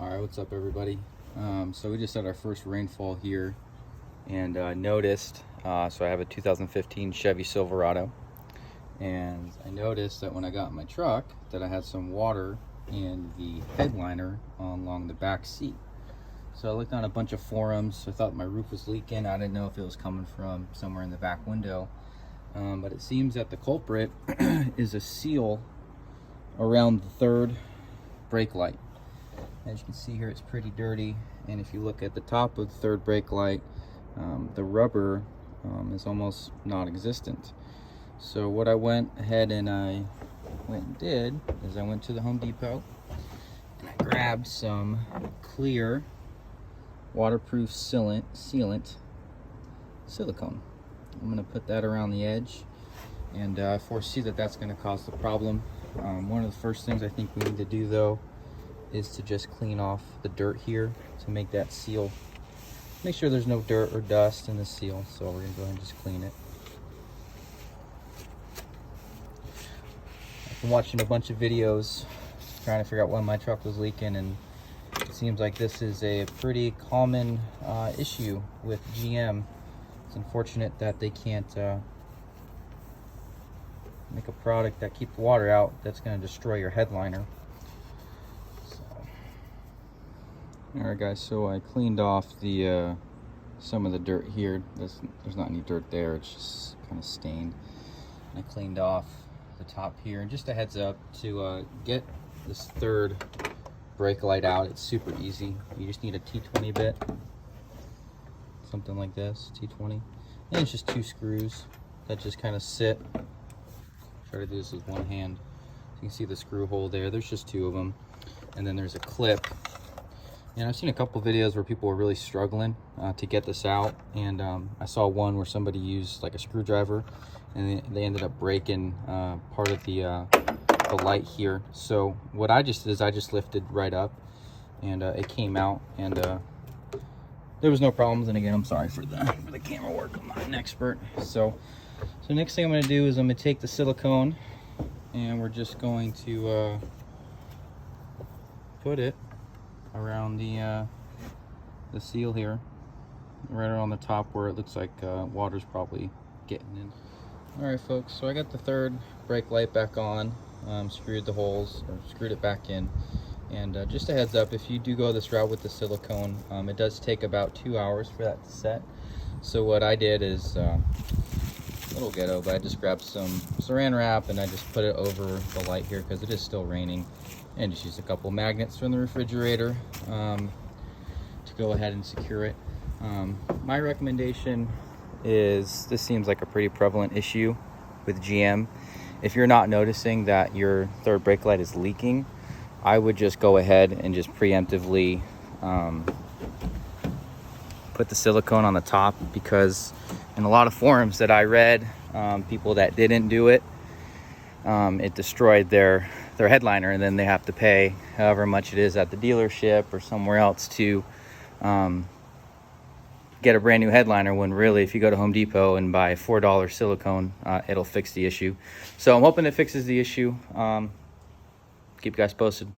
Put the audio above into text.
All right, what's up everybody? So we just had our first rainfall here and noticed, so I have a 2015 Chevy Silverado, and I noticed that when I got in my truck that I had some water in the headliner along the back seat. So I looked on a bunch of forums. I thought my roof was leaking. I didn't know if it was coming from somewhere in the back window, but it seems that the culprit is a seal around the third brake light. As you can see here, it's pretty dirty, and if you look at the top of the third brake light, the rubber is almost non-existent. So what I went ahead and I did is I went to the Home Depot and I grabbed some clear waterproof sealant silicone. I'm going to put that around the edge, and I foresee that that's going to cause the problem. One of the first things I think we need to do though is to just clean off the dirt here to make that seal. Make sure there's no dirt or dust in the seal, so we're gonna go ahead and just clean it. I've been watching a bunch of videos trying to figure out why my truck was leaking, and it seems like this is a pretty common issue with GM. It's unfortunate that they can't make a product that keeps the water out that's going to destroy your headliner. Alright guys, so I cleaned off the some of the dirt here. There's not any dirt there, it's just kind of stained. And I cleaned off the top here. And just a heads up, to get this third brake light out, it's super easy. You just need a T20 bit, something like this, T20. And it's just 2 screws that just kind of sit. Try to do this with one hand. You can see the screw hole there. There's just 2 of them. And then there's a clip. And I've seen a couple videos where people were really struggling to get this out, and I saw one where somebody used like a screwdriver and they ended up breaking part of the light here. So what I just did is I just lifted right up, and it came out, and there was no problems. And again, I'm sorry for the camera work, I'm not an expert. So next thing I'm going to do is I'm going to take the silicone and we're just going to put it around the seal here, right around the top where it looks like water's probably getting in. All right folks, so I got the third brake light back on, screwed the holes, or screwed it back in, and just a heads up, if you do go this route with the silicone, it does take about 2 hours for that to set. So what I did is a little ghetto, but I just grabbed some saran wrap and I just put it over the light here because it is still raining, and just use a couple magnets from the refrigerator to go ahead and secure it. My recommendation is, this seems like a pretty prevalent issue with GM. If you're not noticing that your third brake light is leaking, I would just go ahead and just preemptively put the silicone on the top, because in a lot of forums that I read, people that didn't do it, it destroyed their headliner, and then they have to pay however much it is at the dealership or somewhere else to get a brand new headliner, when really if you go to Home Depot and buy $4 silicone, it'll fix the issue. So I'm hoping it fixes the issue. Keep you guys posted.